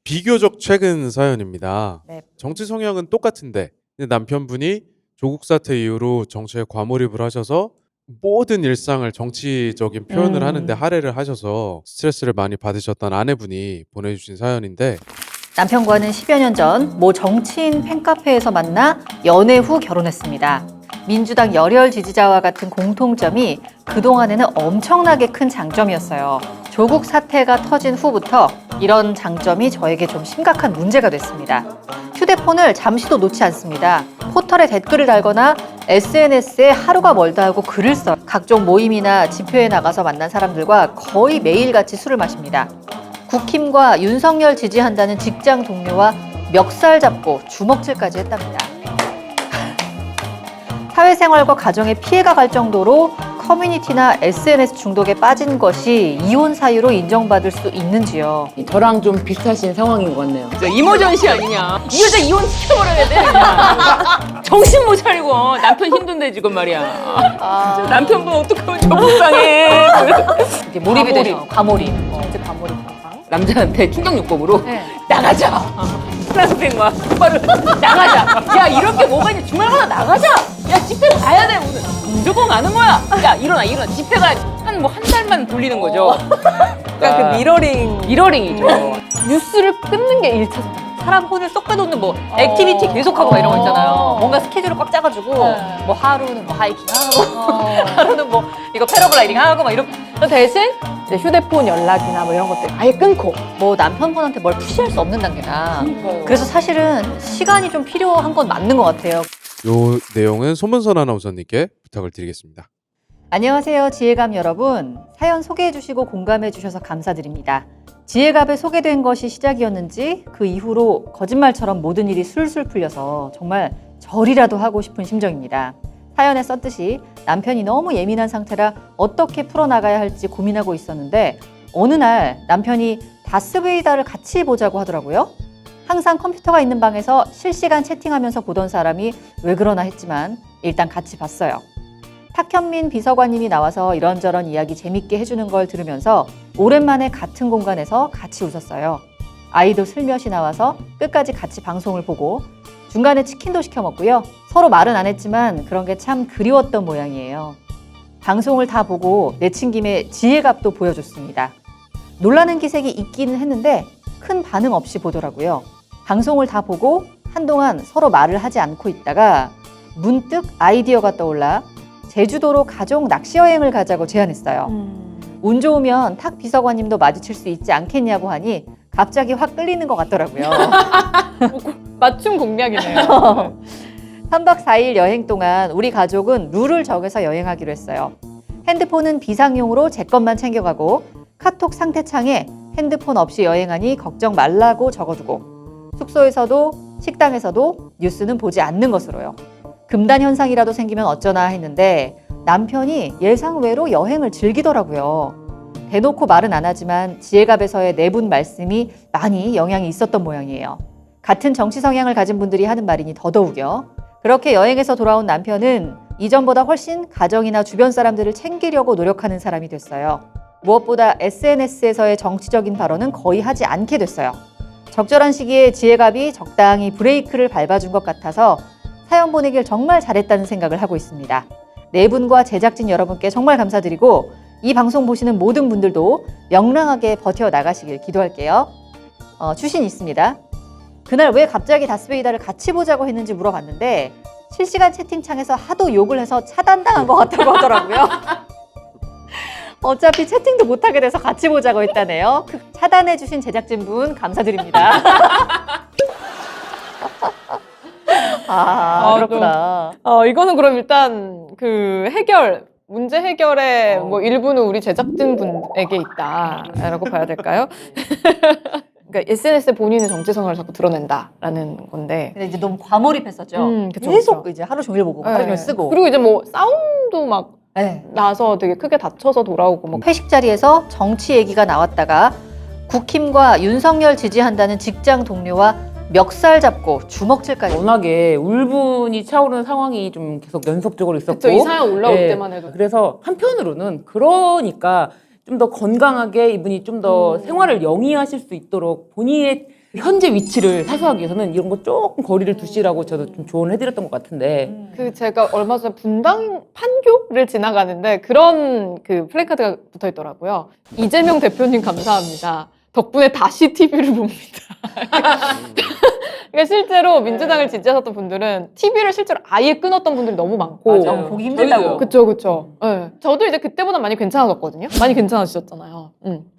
비교적 최근 사연입니다. 네. 정치 성향은 똑같은데 남편분이 조국 사태 이후로 정치에 과몰입을 하셔서 모든 일상을 정치적인 표현을 하는데 할애를 하셔서 스트레스를 많이 받으셨던 아내분이 보내주신 사연인데, 남편과는 10여 년 전 모 정치인 팬카페에서 만나 연애 후 결혼했습니다. 민주당 열혈 지지자와 같은 공통점이 그동안에는 엄청나게 큰 장점이었어요. 조국 사태가 터진 후부터 이런 장점이 저에게 좀 심각한 문제가 됐습니다. 휴대폰을 잠시도 놓지 않습니다. 포털에 댓글을 달거나 SNS에 하루가 멀다 하고 글을 써요. 각종 모임이나 집회에 나가서 만난 사람들과 거의 매일같이 술을 마십니다. 국힘과 윤석열 지지한다는 직장 동료와 멱살 잡고 주먹질까지 했답니다. 사회생활과 가정에 피해가 갈 정도로 커뮤니티나 SNS 중독에 빠진 것이 이혼 사유로 인정받을 수 있는지요? 저랑 좀 비슷하신 상황인 것 같네요. 이모전시 아니냐. 이 여자 이혼시켜버려야 돼 그냥. 정신 못 차리고 남편 힘든데 지금 말이야. 남편분 어떡하면 저 불쌍해. 이게 몰입이 되죠. 과몰입. 이제 과몰입 현상. 남자한테 충격요법으로 네. 나가자. 프랑스생과 오빠를 나가자. 야 이렇게 뭐가 있냐. 주말마다 나가자. 야 집회 가야 돼 오늘. 무조건 가는 거야. 야 일어나. 집회가 한 달만 돌리는 거죠. 그러니까 그 미러링이죠. 뉴스를 끊는 게 1차적. 사람 혼을 쏙 빼놓는 뭐 액티비티 계속하고 막 이런 거 있잖아요. 뭔가 스케줄을 꽉 짜가지고 뭐 하루는 뭐 하이킹하고 하루는 뭐 이거 패러글라이딩하고 막 이런. 대신 이제 휴대폰 연락이나 뭐 이런 것들 아예 끊고. 뭐 남편분한테 뭘 푸시할 수 없는 단계다. 그래서 사실은 시간이 좀 필요한 건 맞는 것 같아요. 요 내용은 손문선 아나운서님께 부탁을 드리겠습니다. 안녕하세요, 지혜감 여러분. 사연 소개해 주시고 공감해 주셔서 감사드립니다. 지혜갑에 소개된 것이 시작이었는지 그 이후로 거짓말처럼 모든 일이 술술 풀려서 정말 절이라도 하고 싶은 심정입니다. 사연에 썼듯이 남편이 너무 예민한 상태라 어떻게 풀어나가야 할지 고민하고 있었는데 어느 날 남편이 다스베이다를 같이 보자고 하더라고요. 항상 컴퓨터가 있는 방에서 실시간 채팅하면서 보던 사람이 왜 그러나 했지만 일단 같이 봤어요. 탁현민 비서관님이 나와서 이런저런 이야기 재밌게 해주는 걸 들으면서 오랜만에 같은 공간에서 같이 웃었어요. 아이도 슬며시 나와서 끝까지 같이 방송을 보고 중간에 치킨도 시켜 먹고요. 서로 말은 안 했지만 그런 게 참 그리웠던 모양이에요. 방송을 다 보고 내친 김에 지혜갑도 보여줬습니다. 놀라는 기색이 있기는 했는데 큰 반응 없이 보더라고요. 방송을 다 보고 한동안 서로 말을 하지 않고 있다가 문득 아이디어가 떠올라 제주도로 가족 낚시 여행을 가자고 제안했어요. 운 좋으면 탁 비서관님도 마주칠 수 있지 않겠냐고 하니 갑자기 확 끌리는 것 같더라고요. 맞춤 공략이네요. 3박 4일 여행 동안 우리 가족은 룰을 정해서 여행하기로 했어요. 핸드폰은 비상용으로 제 것만 챙겨가고 카톡 상태창에 핸드폰 없이 여행하니 걱정 말라고 적어두고 숙소에서도 식당에서도 뉴스는 보지 않는 것으로요. 금단 현상이라도 생기면 어쩌나 했는데 남편이 예상외로 여행을 즐기더라고요. 대놓고 말은 안 하지만 지혜갑에서의 내분 말씀이 많이 영향이 있었던 모양이에요. 같은 정치 성향을 가진 분들이 하는 말이니 더더욱요. 그렇게 여행에서 돌아온 남편은 이전보다 훨씬 가정이나 주변 사람들을 챙기려고 노력하는 사람이 됐어요. 무엇보다 SNS에서의 정치적인 발언은 거의 하지 않게 됐어요. 적절한 시기에 지혜갑이 적당히 브레이크를 밟아준 것 같아서 사연 보내길 정말 잘했다는 생각을 하고 있습니다. 네 분과 제작진 여러분께 정말 감사드리고 이 방송 보시는 모든 분들도 명랑하게 버텨나가시길 기도할게요. 추신이 있습니다. 그날 왜 갑자기 다스베이다를 같이 보자고 했는지 물어봤는데 실시간 채팅창에서 하도 욕을 해서 차단당한 것 같다고 하더라고요. 어차피 채팅도 못하게 돼서 같이 보자고 했다네요. 차단해주신 제작진분 감사드립니다. 그렇구나. 이거는 그럼 일단 그 문제 해결의 뭐 일부는 우리 제작진 분에게 있다라고 봐야 될까요? 그러니까 SNS에 본인의 정체성을 자꾸 드러낸다라는 건데. 근데 이제 너무 과몰입했었죠. 그쵸, 계속 그쵸. 이제 하루 종일 보고 하루 종일 쓰고. 그리고 이제 뭐 싸움도 막 네. 나서 되게 크게 다쳐서 돌아오고 뭐 회식 자리에서 정치 얘기가 나왔다가 국힘과 윤석열 지지한다는 직장 동료와 멱살 잡고 주먹질까지. 워낙에 울분이 차오르는 상황이 좀 계속 연속적으로 있었고. 그쵸, 이 사연 올라올 예, 때만 해도. 그래서 한편으로는 그러니까 좀 더 건강하게 이분이 좀 더 생활을 영위하실 수 있도록 본인의 현재 위치를 사수하기 위해서는 이런 거 조금 거리를 두시라고 저도 좀 조언을 해드렸던 것 같은데 그 제가 얼마 전에 분당 판교를 지나가는데 그런 그 플래카드가 붙어 있더라고요. 이재명 대표님 감사합니다. 덕분에 다시 TV를 봅니다. 그러니까 실제로 민주당을 지지하셨던 분들은 TV를 실제로 아예 끊었던 분들이 너무 많고. 맞아요. 보기 힘들다고. 저희도요. 그쵸. 네. 저도 이제 그때보다 많이 괜찮아졌거든요. 많이 괜찮아지셨잖아요.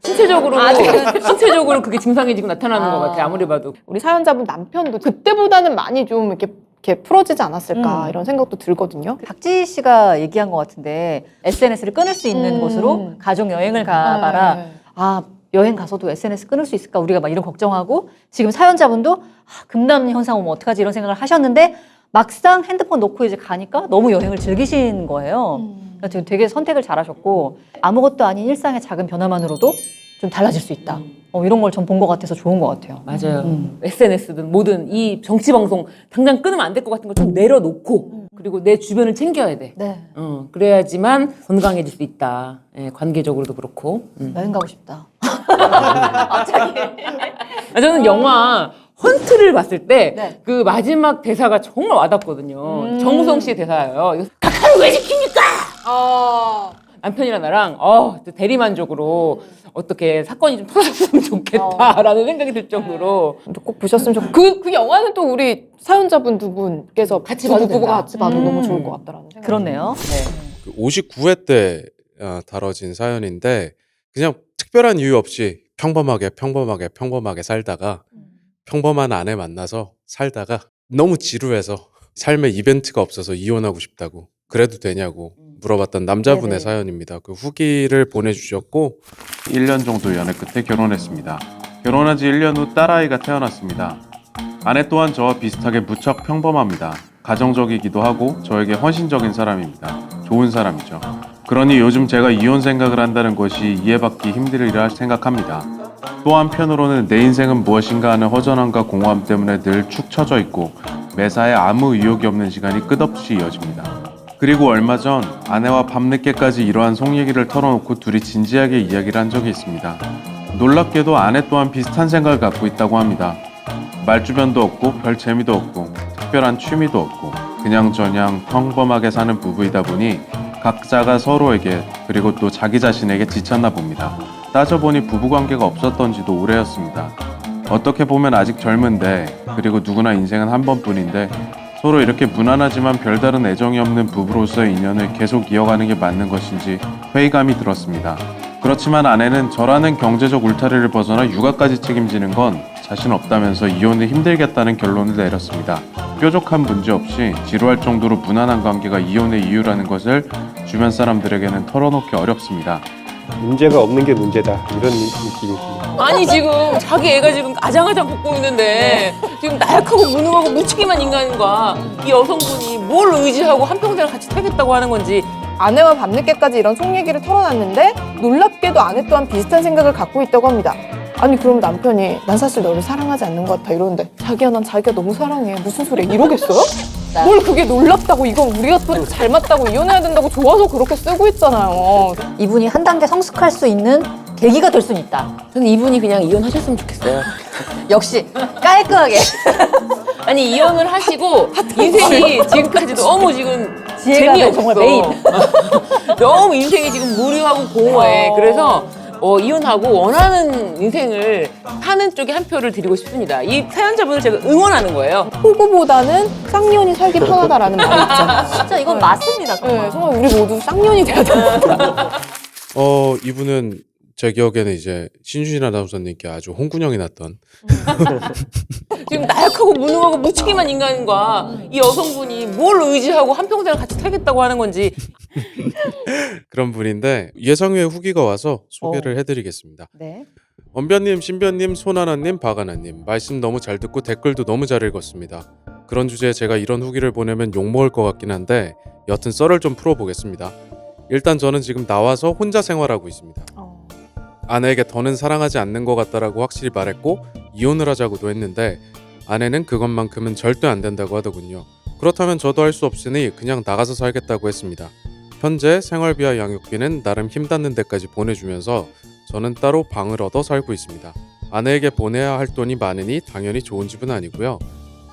신체적으로 그게 증상이 지금 나타나는 것 같아요. 아무리 봐도. 우리 사연자분 남편도 그때보다는 많이 좀 이렇게 풀어지지 않았을까 이런 생각도 들거든요. 박지희 씨가 얘기한 것 같은데 SNS를 끊을 수 있는 곳으로 가족 여행을 가봐라. 네. 아, 여행 가서도 SNS 끊을 수 있을까? 우리가 막 이런 걱정하고 지금 사연자분도 금단 현상 오면 어떡하지 이런 생각을 하셨는데 막상 핸드폰 놓고 이제 가니까 너무 여행을 즐기신 거예요. 그러니까 지금 되게 선택을 잘하셨고 아무것도 아닌 일상의 작은 변화만으로도 좀 달라질 수 있다. 이런 걸 전 본 것 같아서 좋은 것 같아요. 맞아요. SNS든 뭐든 이 정치 방송 당장 끊으면 안 될 것 같은 걸 좀 내려놓고 그리고 내 주변을 챙겨야 돼. 네. 그래야지만 건강해질 수 있다. 예, 관계적으로도 그렇고. 여행 가고 싶다. 저는 영화 헌트를 봤을 때 네. 그 마지막 대사가 정말 와닿거든요. 정우성 씨의 대사예요. 이거 각하를 왜 지킵니까? 남편이랑 나랑 대리만족으로 어떻게 사건이 좀 터졌으면 좋겠다라는 생각이 들 정도로 꼭 보셨으면 좋겠고 그 영화는 또 우리 사연자분 두 분께서 같이 봐도 부부가 된다. 같이 봐도 너무 좋을 것 같다라는 생각. 그렇네요. 그 59회 때 다뤄진 사연인데 그냥 특별한 이유 없이 평범하게 살다가 평범한 아내 만나서 살다가 너무 지루해서 삶에 이벤트가 없어서 이혼하고 싶다고 그래도 되냐고 물어봤던 남자분의 네네. 사연입니다. 그 후기를 보내주셨고 1년 정도 연애 끝에 결혼했습니다. 결혼한 지 1년 후 딸아이가 태어났습니다. 아내 또한 저와 비슷하게 무척 평범합니다. 가정적이기도 하고 저에게 헌신적인 사람입니다. 좋은 사람이죠. 그러니 요즘 제가 이혼 생각을 한다는 것이 이해받기 힘들리라 생각합니다. 또 한편으로는 내 인생은 무엇인가 하는 허전함과 공허함 때문에 늘 축 처져 있고 매사에 아무 의욕이 없는 시간이 끝없이 이어집니다. 그리고 얼마 전 아내와 밤늦게까지 이러한 속 얘기를 털어놓고 둘이 진지하게 이야기를 한 적이 있습니다. 놀랍게도 아내 또한 비슷한 생각을 갖고 있다고 합니다. 말주변도 없고 별 재미도 없고 특별한 취미도 없고 그냥저냥 평범하게 사는 부부이다 보니 각자가 서로에게 그리고 또 자기 자신에게 지쳤나 봅니다. 따져보니 부부관계가 없었던 지도 오래였습니다. 어떻게 보면 아직 젊은데 그리고 누구나 인생은 한 번뿐인데 서로 이렇게 무난하지만 별다른 애정이 없는 부부로서의 인연을 계속 이어가는 게 맞는 것인지 회의감이 들었습니다. 그렇지만 아내는 저라는 경제적 울타리를 벗어나 육아까지 책임지는 건 자신 없다면서 이혼을 힘들겠다는 결론을 내렸습니다. 뾰족한 문제 없이 지루할 정도로 무난한 관계가 이혼의 이유라는 것을 주변 사람들에게는 털어놓기 어렵습니다. 문제가 없는 게 문제다 이런 느낌입니다. 아니 지금 자기 애가 지금 아장아장 걷고 있는데 지금 나약하고 무능하고 무책임한 인간과 이 여성분이 뭘 의지하고 한평생을 같이 살겠다고 하는 건지 아내와 밤늦게까지 이런 속 얘기를 털어놨는데 놀랍게도 아내 또한 비슷한 생각을 갖고 있다고 합니다. 아니 그럼 남편이 난 사실 너를 사랑하지 않는 것 같아 이러는데 자기야 난 자기가 너무 사랑해 무슨 소리야 이러겠어요? 뭘 그게 놀랍다고 이건 우리가 또 잘 맞다고 이혼해야 된다고 좋아서 그렇게 쓰고 있잖아요. 이분이 한 단계 성숙할 수 있는 계기가 될 수는 있다. 저는 이분이 그냥 이혼하셨으면 좋겠어요. 역시 깔끔하게 아니 이혼을 하시고 인생이 지금까지 너무 지금 지혜가 재미없어. 정말 메인. 너무 인생이 지금 무료하고 공허해. 그래서 이혼하고 원하는 인생을 사는 쪽에 한 표를 드리고 싶습니다. 이 사연자분을 제가 응원하는 거예요. 호구보다는 쌍년이 살기 편하다라는 말이 있잖아요. 진짜 이건 맞습니다. 네, 정말 우리 모두 쌍년이 돼야 된다. 이분은 제 기억에는 이제 신주진 아나운서님께 아주 홍군형이 났던 지금 나약하고 무능하고 무책임한 인간과 이 여성분이 뭘 의지하고 한평생을 같이 살겠다고 하는 건지 그런 분인데 예상외 후기가 와서 소개를 해드리겠습니다. 네. 언변님, 신변님, 손하나님, 박하나님 말씀 너무 잘 듣고 댓글도 너무 잘 읽었습니다. 그런 주제에 제가 이런 후기를 보내면 욕먹을 것 같긴 한데 여튼 썰을 좀 풀어보겠습니다. 일단 저는 지금 나와서 혼자 생활하고 있습니다. 아내에게 더는 사랑하지 않는 것 같다라고 확실히 말했고 이혼을 하자고도 했는데 아내는 그것만큼은 절대 안 된다고 하더군요. 그렇다면 저도 할 수 없으니 그냥 나가서 살겠다고 했습니다. 현재 생활비와 양육비는 나름 힘닿는 데까지 보내주면서 저는 따로 방을 얻어 살고 있습니다. 아내에게 보내야 할 돈이 많으니 당연히 좋은 집은 아니고요.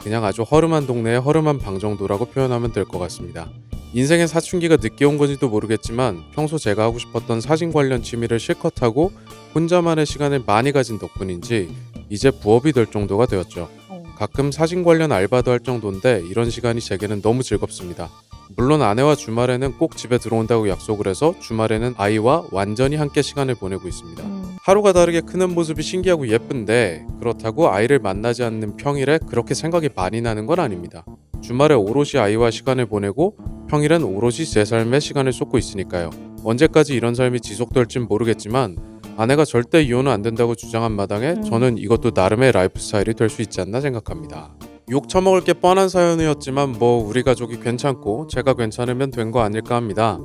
그냥 아주 허름한 동네의 허름한 방 정도라고 표현하면 될 것 같습니다. 인생의 사춘기가 늦게 온 건지도 모르겠지만 평소 제가 하고 싶었던 사진 관련 취미를 실컷 하고 혼자만의 시간을 많이 가진 덕분인지 이제 부업이 될 정도가 되었죠. 가끔 사진 관련 알바도 할 정도인데 이런 시간이 제게는 너무 즐겁습니다. 물론 아내와 주말에는 꼭 집에 들어온다고 약속을 해서 주말에는 아이와 완전히 함께 시간을 보내고 있습니다. 하루가 다르게 크는 모습이 신기하고 예쁜데 그렇다고 아이를 만나지 않는 평일에 그렇게 생각이 많이 나는 건 아닙니다. 주말에 오롯이 아이와 시간을 보내고 평일엔 오롯이 제 삶에 시간을 쏟고 있으니까요. 언제까지 이런 삶이 지속될진 모르겠지만 아내가 절대 이혼은 안 된다고 주장한 마당에 저는 이것도 나름의 라이프 스타일이 될 수 있지 않나 생각합니다. 욕 처먹을 게 뻔한 사연이었지만 뭐 우리 가족이 괜찮고 제가 괜찮으면 된 거 아닐까 합니다.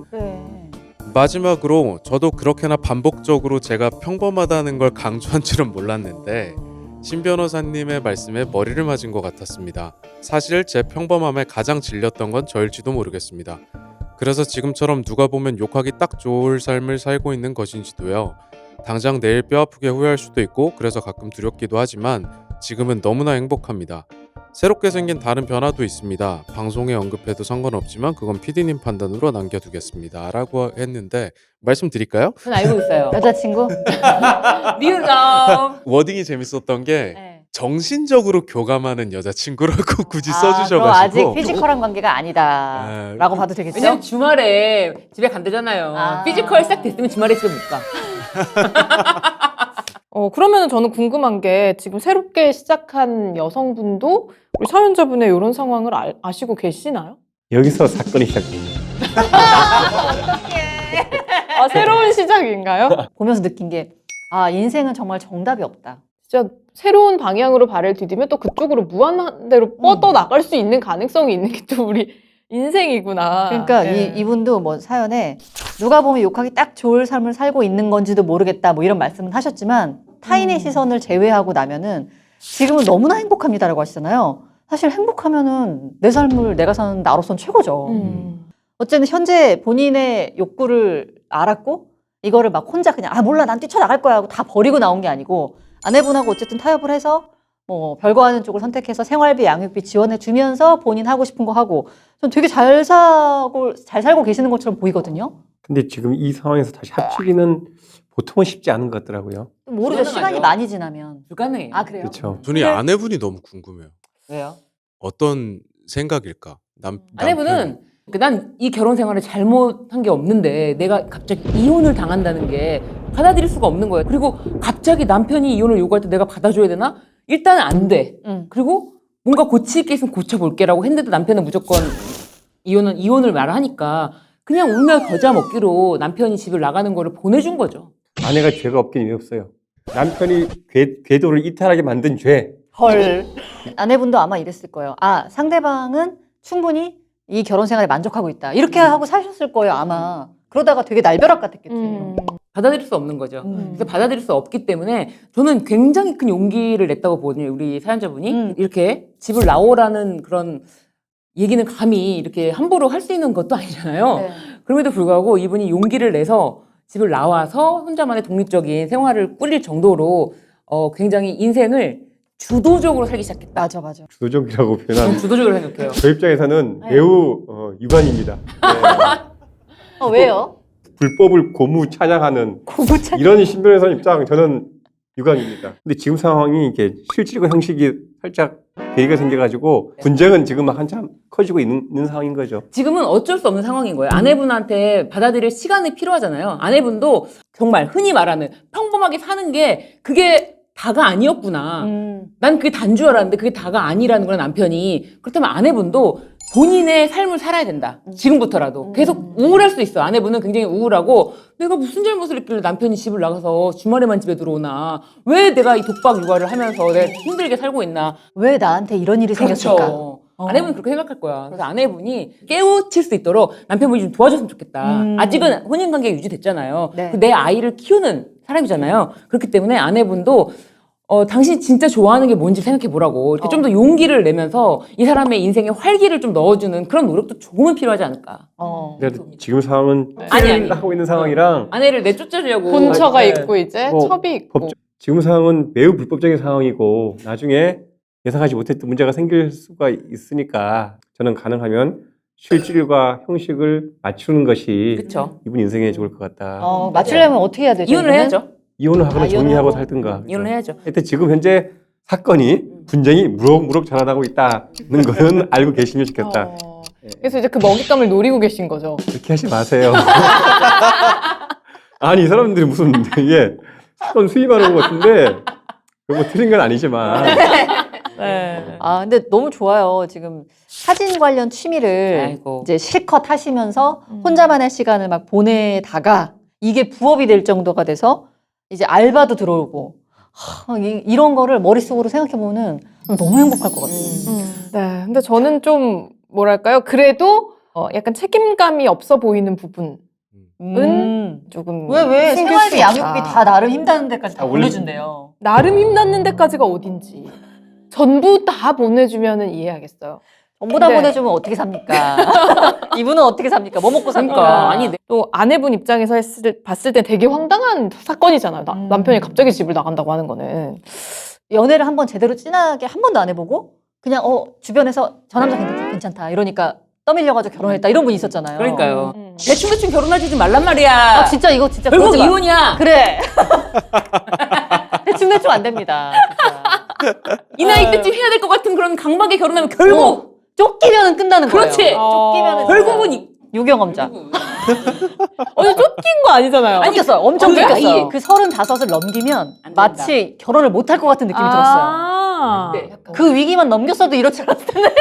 마지막으로 저도 그렇게나 반복적으로 제가 평범하다는 걸 강조한 줄은 몰랐는데 신 변호사님의 말씀에 머리를 맞은 것 같았습니다. 사실 제 평범함에 가장 질렸던 건 저일지도 모르겠습니다. 그래서 지금처럼 누가 보면 욕하기 딱 좋을 삶을 살고 있는 것인지도요. 당장 내일 뼈아프게 후회할 수도 있고 그래서 가끔 두렵기도 하지만 지금은 너무나 행복합니다. 새롭게 생긴 다른 변화도 있습니다. 방송에 언급해도 상관없지만 그건 PD님 판단으로 남겨두겠습니다. 라고 했는데 말씀드릴까요? 전 알고 있어요. 여자친구? 미우럼. 워딩이 재밌었던 게 네. 정신적으로 교감하는 여자친구라고 굳이 그럼 아직 써주셔가지고 피지컬한 관계가 아니다라고 봐도 되겠죠? 왜냐면 주말에 집에 간대잖아요. 아. 피지컬 싹 됐으면 주말에 집에 못 가. 그러면 저는 궁금한 게 지금 새롭게 시작한 여성분도 우리 사연자분의 이런 상황을 아시고 계시나요? 여기서 사건이 시작됩니다. 새로운 시작인가요? 보면서 느낀 게 인생은 정말 정답이 없다. 진짜 새로운 방향으로 발을 디디면 또 그쪽으로 무한대로 뻗어 나갈 수 있는 가능성이 있는 게 또 우리 인생이구나. 그러니까 네. 이분도 뭐 사연에 누가 보면 욕하기 딱 좋을 삶을 살고 있는 건지도 모르겠다 뭐 이런 말씀은 하셨지만 타인의 시선을 제외하고 나면은 지금은 너무나 행복합니다라고 하시잖아요. 사실 행복하면은 내 삶을 내가 사는 나로선 최고죠. 어쨌든 현재 본인의 욕구를 알았고 이거를 막 혼자 그냥 몰라 난 뛰쳐나갈 거야 하고 다 버리고 나온 게 아니고 아내분하고 어쨌든 타협을 해서 뭐 별거 하는 쪽을 선택해서 생활비 양육비 지원해 주면서 본인 하고 싶은 거 하고 전 되게 잘 살고 계시는 것처럼 보이거든요. 근데 지금 이 상황에서 다시 합치기는 보통은 쉽지 않은 것 같더라고요. 모르죠. 시간이 불가능하죠. 많이 지나면. 불가능해요. 그래요? 그렇죠. 분이 아내분이 너무 궁금해요. 왜요? 어떤 생각일까? 아내분은 난 이 결혼 생활을 잘못한 게 없는데 내가 갑자기 이혼을 당한다는 게 받아들일 수가 없는 거예요. 그리고 갑자기 남편이 이혼을 요구할 때 내가 받아줘야 되나? 일단은 안 돼. 그리고 뭔가 고칠 게 있으면 고쳐볼게라고 했는데도 남편은 무조건 이혼을 말하니까 그냥 울며 겨자 먹기로 남편이 집을 나가는 거를 보내준 거죠. 아내가 죄가 없긴 왜 없어요. 남편이 궤도를 이탈하게 만든 죄. 헐. 아내분도 아마 이랬을 거예요. 상대방은 충분히 이 결혼 생활에 만족하고 있다. 이렇게 하고 사셨을 거예요, 아마. 그러다가 되게 날벼락 같았겠지. 받아들일 수 없는 거죠. 음. 그래서 받아들일 수 없기 때문에 저는 굉장히 큰 용기를 냈다고 보거든요. 우리 사연자분이 이렇게 집을 나오라는 그런 얘기는 감히 이렇게 함부로 할 수 있는 것도 아니잖아요. 네. 그럼에도 불구하고 이분이 용기를 내서 집을 나와서 혼자만의 독립적인 생활을 꾸릴 정도로 굉장히 인생을 주도적으로 살기 시작했다. 맞아. 주도적이라고 저는 표현하는. 주도적으로 생각해요. 저 입장에서는 매우 유관입니다. 네. 왜요? 불법을 고무 찬양하는 고무찬. 이런 신변에서 입장 저는 유관입니다. 근데 지금 상황이 이게 실질과 형식이 살짝 괴리가 생겨가지고 분쟁은 지금 막 한참 커지고 있는 상황인 거죠. 지금은 어쩔 수 없는 상황인 거예요. 아내분한테 받아들일 시간이 필요하잖아요. 아내분도 정말 흔히 말하는 평범하게 사는 게 그게 다가 아니었구나. 난 그게 다인 줄 알았는데 그게 다가 아니라는 거야, 남편이. 그렇다면 아내분도 본인의 삶을 살아야 된다. 지금부터라도. 계속 우울할 수 있어. 아내분은 굉장히 우울하고 내가 무슨 잘못을 했길래 남편이 집을 나가서 주말에만 집에 들어오나. 왜 내가 이 독박 육아를 하면서 내가 힘들게 살고 있나. 왜 나한테 이런 일이 생겼을까? 그렇죠. 아내분은 그렇게 생각할 거야. 그래서 아내분이 깨우칠 수 있도록 남편분이 좀 도와줬으면 좋겠다. 아직은 혼인관계가 유지됐잖아요. 네. 내 아이를 키우는 사람이잖아요. 그렇기 때문에 아내분도 당신이 진짜 좋아하는 게 뭔지 생각해 보라고 이렇게 좀 더 용기를 내면서 이 사람의 인생에 활기를 좀 넣어주는 그런 노력도 조금은 필요하지 않을까. 근데 지금 상황은 아니. 하고 있는 상황이랑 아내를 내쫓으려고 본처가 네. 있고 이제 뭐 첩이 있고. 지금 상황은 매우 불법적인 상황이고 나중에 예상하지 못했던 문제가 생길 수가 있으니까 저는 가능하면 실질과 형식을 맞추는 것이 그쵸. 이분 인생에 좋을 것 같다. 맞추려면 어떻게 해야 되죠? 이혼을 이거는? 해야죠. 이혼을 하거나 정리하고 이혼하고. 살든가. 이혼을 해야죠. 하여튼 지금 현재 사건이 분쟁이 무럭무럭 자라나고 있다는 것은 알고 계시면 좋겠다. 그래서 이제 그 먹잇감을 노리고 계신 거죠. 그렇게 하지 마세요. 아니 이 사람들이 무슨 예 사건 수임하는 것 같은데 뭐 틀린 건 아니지만 네. 근데 너무 좋아요. 지금 사진 관련 취미를 아이고. 이제 실컷 하시면서 혼자만의 시간을 막 보내다가 이게 부업이 될 정도가 돼서 이제 알바도 들어오고 이런 거를 머릿속으로 생각해보면 너무 행복할 것 같아요. 네. 근데 저는 좀 뭐랄까요? 그래도 약간 책임감이 없어 보이는 부분. 조금 왜 신경 생활비 쓰였다. 양육비 다 나름 힘드는 데까지 다 다 올려준대요. 나름 힘닿는 데까지가 어딘지 전부 다 보내주면은 이해하겠어요. 전부 다 네. 보내주면 어떻게 삽니까? 이분은 어떻게 삽니까? 뭐 먹고 삽니까? 그러니까 아니 또 아내분 입장에서 봤을 때 되게 황당한 사건이잖아요. 남편이 갑자기 집을 나간다고 하는 거는. 연애를 한번 제대로 진하게 한 번도 안 해보고 그냥 주변에서 저 남자 괜찮다 이러니까 떠밀려가지고 결혼했다 이런 분이 있었잖아요. 그러니까요. 대충 결혼하지 말란 말이야. 진짜 이거 진짜 결국 그러지 마. 이혼이야. 그래. 대충 안 됩니다. 진짜. 이 나이 때쯤 해야 될 것 같은 그런 강박에 결혼하면 결국 쫓기면은 끝나는 그렇지. 거예요. 쫓기면은 결국은 유경험자. 아니 쫓긴 거 아니잖아요. 아니, 쫓겼어요. 엄청 그 쫓겼어요. 나이에. 그 35을 넘기면 안 된다. 마치 결혼을 못할 것 같은 느낌이 들었어요. 네. 그 위기만 넘겼어도 이렇지 않았을 텐데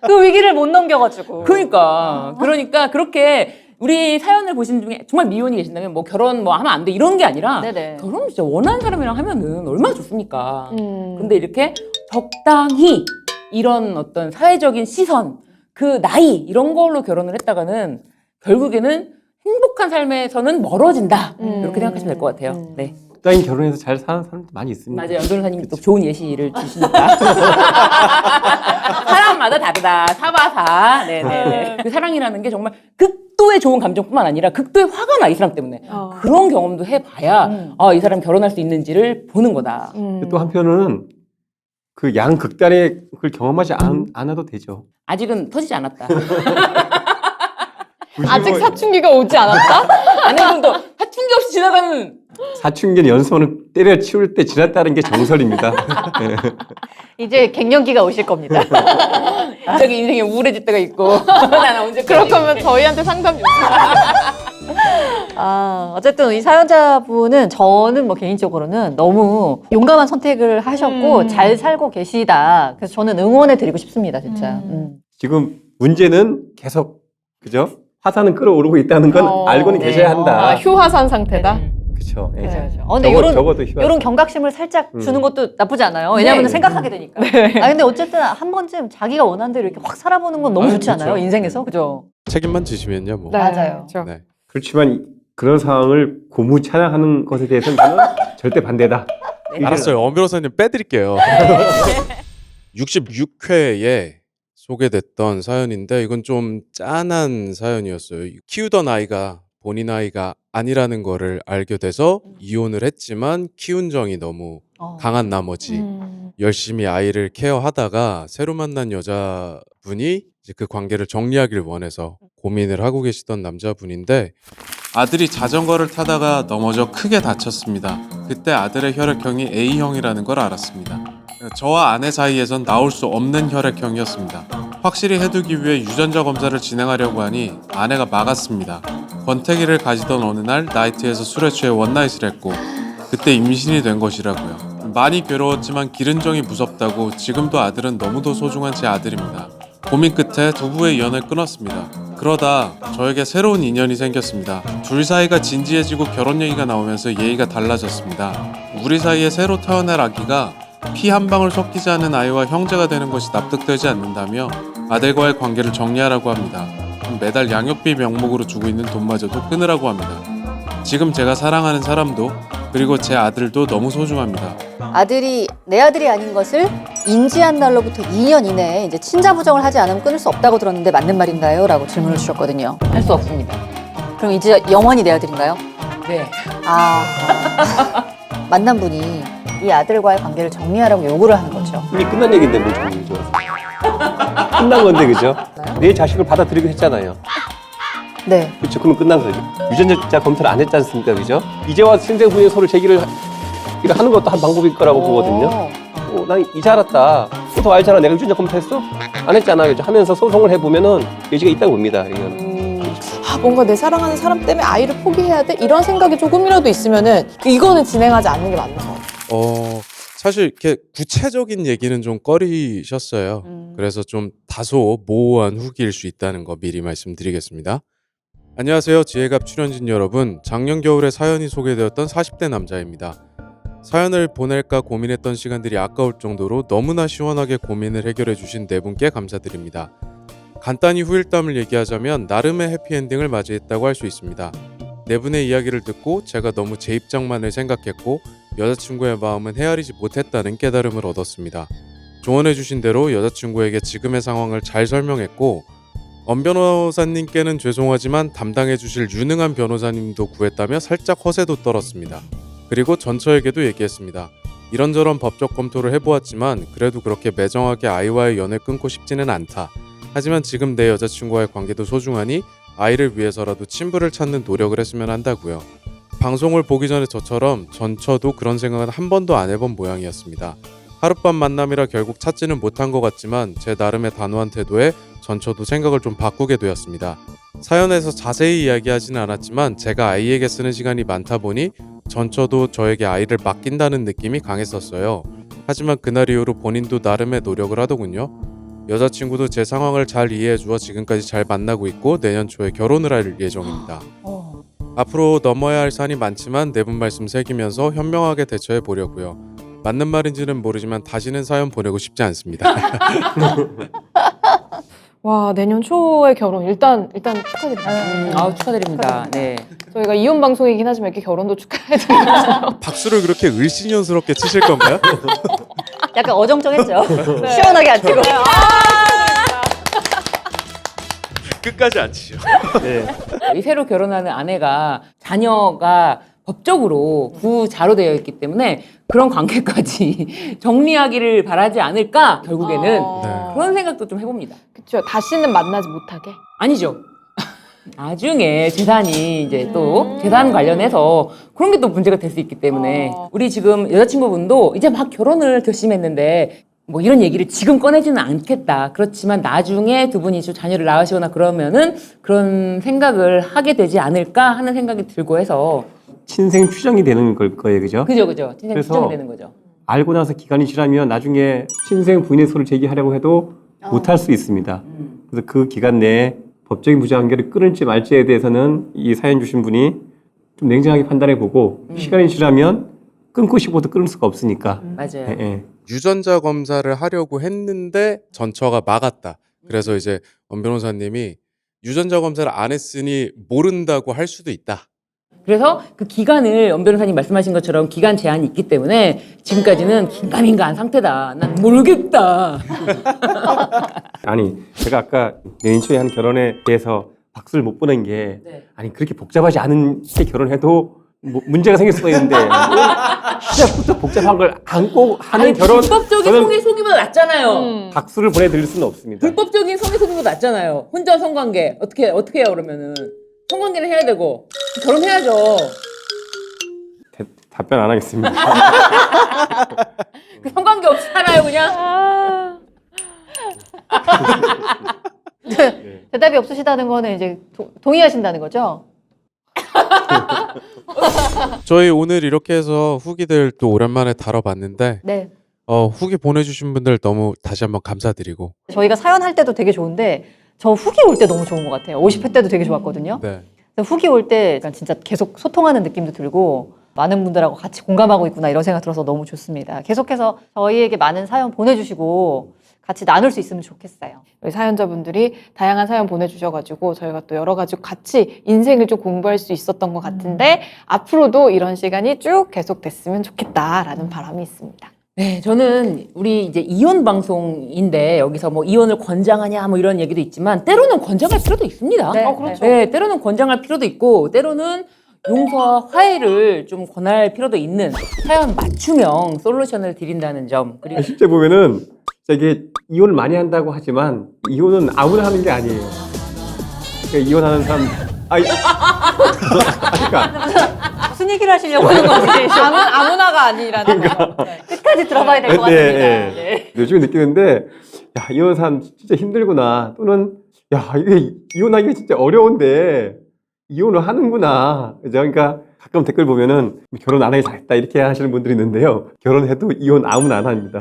그 위기를 못 넘겨가지고. 그러니까 그렇게 우리 사연을 보신 중에 정말 미혼이 계신다면 뭐 결혼 뭐 하면 안 돼 이런 게 아니라 네네. 결혼 진짜 원하는 사람이랑 하면은 얼마나 좋습니까. 음. 근데 이렇게 적당히 이런 어떤 사회적인 시선, 그 나이 이런 걸로 결혼을 했다가는 결국에는 행복한 삶에서는 멀어진다. 이렇게 생각하시면 될 것 같아요. 네. 적당히 결혼해서 잘 사는 사람도 많이 있습니다. 맞아요. 연 변호사님이 또 좋은 예시를 주시니까. 사람마다 다르다. 사바사. 네네네. 그 사랑이라는 게 정말 극도의 좋은 감정뿐만 아니라 극도의 화가 나, 이 사람 때문에. 그런 경험도 해봐야, 이 사람 결혼할 수 있는지를 보는 거다. 근데 또 한편으로는 그 양극단의 그걸 경험하지 않아도 되죠. 아직은 터지지 않았다. 아직 사춘기가 오지 않았다? 아내분도 사춘기 없이 지나가는 사춘기는 연손을 때려치울 때 지났다는 게 정설입니다. 네. 이제 갱년기가 오실 겁니다. 갑자기 인생에 우울해질 때가 있고. 나는 언제까지. 그럴 거면 저희한테 상담 요청하세요. 어쨌든 이 사연자분은 저는 뭐 개인적으로는 너무 용감한 선택을 하셨고 잘 살고 계시다. 그래서 저는 응원해 드리고 싶습니다, 진짜. 지금 문제는 계속 그죠? 화산은 끌어오르고 있다는 건 알고는 네. 계셔야 한다. 휴화산 상태다. 그렇죠. 예. 근데 적어도 희망. 이런 경각심을 살짝 주는 것도 나쁘지 않아요. 왜냐하면 네. 생각하게 되니까. 근데 어쨌든 한 번쯤 자기가 원하는 대로 이렇게 확 살아보는 건 너무 좋지 않아요? 그렇죠. 인생에서, 그죠? 책임만 지시면요 뭐. 네, 맞아요. 그렇죠. 네. 그렇지만 그런 상황을 고무 찬양하는 것에 대해서는 저는 절대 반대다. 알았어요. 엄 변호사님 빼드릴게요. 66회에 소개됐던 사연인데 이건 좀 짠한 사연이었어요. 키우던 아이가 본인 아이가 아니라는 거를 알게 돼서 이혼을 했지만 키운 정이 너무 강한 나머지 열심히 아이를 케어하다가 새로 만난 여자분이 이제 그 관계를 정리하길 원해서 고민을 하고 계시던 남자분인데 아들이 자전거를 타다가 넘어져 크게 다쳤습니다. 그때 아들의 혈액형이 A형이라는 걸 알았습니다. 저와 아내 사이에선 나올 수 없는 혈액형이었습니다. 확실히 해두기 위해 유전자 검사를 진행하려고 하니 아내가 막았습니다. 권태기를 가지던 어느 날 나이트에서 술에 취해 원나잇을 했고 그때 임신이 된 것이라고요. 많이 괴로웠지만 기른 정이 무섭다고 지금도 아들은 너무도 소중한 제 아들입니다. 고민 끝에 부부의 연을 끊었습니다. 그러다 저에게 새로운 인연이 생겼습니다. 둘 사이가 진지해지고 결혼 얘기가 나오면서 예의가 달라졌습니다. 우리 사이에 새로 태어날 아기가 피 한 방울 섞이지 않은 아이와 형제가 되는 것이 납득되지 않는다며 아들과의 관계를 정리하라고 합니다. 매달 양육비 명목으로 주고 있는 돈마저도 끊으라고 합니다. 지금 제가 사랑하는 사람도 그리고 제 아들도 너무 소중합니다. 아들이 내 아들이 아닌 것을 인지한 날로부터 2년 이내에 이제 친자 부정을 하지 않으면 끊을 수 없다고 들었는데 맞는 말인가요? 라고 질문을 주셨거든요. 할 수 없습니다. 그럼 이제 영원히 내 아들인가요? 네. 만난 분이 이 아들과의 관계를 정리하라고 요구를 하는 거죠. 이미 끝난 얘기인데 뭘 정리죠? 끝난 건데 그죠? 내 자식을 받아들이기로 했잖아요. 네. 그렇죠. 그럼 끝난 거죠. 유전자 검사를 안 했지 않습니까? 그죠? 이제와 신생 부인의 소를 제기를 하는 것도 한 방법일 거라고 보거든요. 난 이제 알았다. 더 알잖아. 내가 유전자 검사했어? 안 했잖아. 그죠? 하면서 소송을 해보면은 여지가 있다고 봅니다. 이거는. 뭔가 내 사랑하는 사람 때문에 아이를 포기해야 돼? 이런 생각이 조금이라도 있으면은 이거는 진행하지 않는 게 맞는 것 같아요. 사실 이렇게 구체적인 얘기는 좀 꺼리셨어요. 그래서 좀 다소 모호한 후기일 수 있다는 거 미리 말씀드리겠습니다. 안녕하세요. 지혜갑 출연진 여러분. 작년 겨울에 사연이 소개되었던 40대 남자입니다. 사연을 보낼까 고민했던 시간들이 아까울 정도로 너무나 시원하게 고민을 해결해 주신 네 분께 감사드립니다. 간단히 후일담을 얘기하자면 나름의 해피엔딩을 맞이했다고 할 수 있습니다. 네 분의 이야기를 듣고 제가 너무 제 입장만을 생각했고 여자친구의 마음은 헤아리지 못했다는 깨달음을 얻었습니다. 조언해주신 대로 여자친구에게 지금의 상황을 잘 설명했고 엄 변호사님께는 죄송하지만 담당해주실 유능한 변호사님도 구했다며 살짝 허세도 떨었습니다. 그리고 전처에게도 얘기했습니다. 이런저런 법적 검토를 해보았지만 그래도 그렇게 매정하게 아이와의 연을 끊고 싶지는 않다. 하지만 지금 내 여자친구와의 관계도 소중하니 아이를 위해서라도 친부를 찾는 노력을 했으면 한다고요. 방송을 보기 전에 저처럼 전처도 그런 생각은 한 번도 안 해본 모양이었습니다. 하룻밤 만남이라 결국 찾지는 못한 것 같지만 제 나름의 단호한 태도에 전처도 생각을 좀 바꾸게 되었습니다. 사연에서 자세히 이야기하지는 않았지만 제가 아이에게 쓰는 시간이 많다 보니 전처도 저에게 아이를 맡긴다는 느낌이 강했었어요. 하지만 그날 이후로 본인도 나름의 노력을 하더군요. 여자친구도 제 상황을 잘 이해해주어 지금까지 잘 만나고 있고 내년 초에 결혼을 할 예정입니다. 앞으로 넘어야 할 산이 많지만 네 분 말씀 새기면서 현명하게 대처해 보려고요. 맞는 말인지는 모르지만 다시는 사연 보내고 싶지 않습니다. 와, 내년 초에 결혼 일단 축하드립니다. 축하드립니다. 네. 저희가 이혼 방송이긴 하지만 이렇게 결혼도 축하해드리면서 박수를 그렇게 을씨년스럽게 치실 건가요? 약간 어정쩡했죠. 시원하게 안 치고. 끝까지 안 치죠. 네. 이 새로 결혼하는 아내가 자녀가 법적으로 부자로 되어 있기 때문에 그런 관계까지 정리하기를 바라지 않을까 결국에는 네. 그런 생각도 좀 해봅니다. 그렇죠. 다시는 만나지 못하게. 아니죠. 나중에 재산이 이제 또 재산 관련해서 그런 게 또 문제가 될 수 있기 때문에 우리 지금 여자친구분도 이제 막 결혼을 결심했는데 뭐 이런 얘기를 지금 꺼내지는 않겠다. 그렇지만 나중에 두 분이 좀 자녀를 낳으시거나 그러면은 그런 생각을 하게 되지 않을까 하는 생각이 들고 해서 친생 추정이 되는 걸 거예요. 그죠? 그죠. 친생 그래서 추정이 되는 거죠. 알고 나서 기간이 지나면 나중에 친생 부인의 소를 제기하려고 해도 못할 수 있습니다. 그래서 그 기간 내에 법적인 부자관계를 끊을지 말지에 대해서는 이 사연 주신 분이 좀 냉정하게 판단해보고 시간이 지나면 끊고 싶어도 끊을 수가 없으니까. 맞아요. 예, 예. 유전자 검사를 하려고 했는데 전처가 막았다. 그래서 이제 엄 변호사님이 유전자 검사를 안 했으니 모른다고 할 수도 있다. 그래서 그 기간을 엄 변호사님 말씀하신 것처럼 기간 제한이 있기 때문에 지금까지는 긴가민가한 상태다. 난 모르겠다. 아니 제가 아까 내년 초에 한 결혼에 대해서 박수를 못 보낸 게 아니 그렇게 복잡하지 않은 때 결혼해도 뭐 문제가 생길 수가 있는데 시작부터 복잡한 걸 안고 하는 결혼 불법적인 저는 성의 소기보다 낫잖아요. 박수를 보내드릴 수는 없습니다. 불법적인 성의 소기보다 낫잖아요. 혼자 성관계 어떻게 해요 그러면은 성관계는 해야 되고 결혼해야죠. 답변 안 하겠습니다. 그 성관계 없이 살아요 그냥. 대답이 없으시다는 거는 이제 동의하신다는 거죠? 저희 오늘 이렇게 해서 후기들 또 오랜만에 다뤄봤는데 네. 후기 보내주신 분들 너무 다시 한번 감사드리고 저희가 사연할 때도 되게 좋은데 저 후기 올 때 너무 좋은 것 같아요. 50회 때도 되게 좋았거든요. 네. 그래서 후기 올 때 진짜 계속 소통하는 느낌도 들고 많은 분들하고 같이 공감하고 있구나 이런 생각 들어서 너무 좋습니다. 계속해서 저희에게 많은 사연 보내주시고 같이 나눌 수 있으면 좋겠어요. 우리 사연자분들이 다양한 사연 보내주셔가지고 저희가 또 여러 가지 같이 인생을 좀 공부할 수 있었던 것 같은데 앞으로도 이런 시간이 쭉 계속됐으면 좋겠다라는 바람이 있습니다. 네, 저는 우리 이제 이혼 방송인데 여기서 뭐 이혼을 권장하냐 뭐 이런 얘기도 있지만 때로는 권장할 필요도 있습니다. 네, 그렇죠. 네, 때로는 권장할 필요도 있고 때로는 용서와 화해를 좀 권할 필요도 있는 사연 맞춤형 솔루션을 드린다는 점. 그리고 실제 보면은 진짜 이게 이혼을 많이 한다고 하지만 이혼은 아무나 하는 게 아니에요. 그러니까 이혼하는 사람 그러니까 무슨 얘기를 하시려고 하는 건지 아무나가 아니라는 거. 끝까지 들어봐야 될 것 네, 같습니다. 네. 네. 요즘에 느끼는데 야 이혼 사람 진짜 힘들구나 또는 야 이게 이혼하기가 진짜 어려운데 이혼을 하는구나. 그죠? 그러니까 가끔 댓글 보면은 결혼 안 하기 잘했다 이렇게 하시는 분들이 있는데요. 결혼해도 이혼 아무나 안 합니다.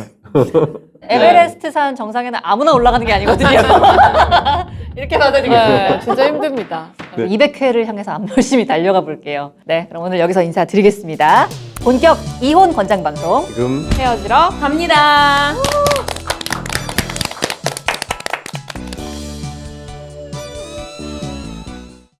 에베레스트 산 정상에는 아무나 올라가는 게 아니거든요. 이렇게 받아들이겠습니다. 네, 진짜 힘듭니다. 네. 200회를 향해서 열심히 달려가 볼게요. 네, 그럼 오늘 여기서 인사드리겠습니다. 본격 이혼 권장 방송. 지금 헤어지러 갑니다.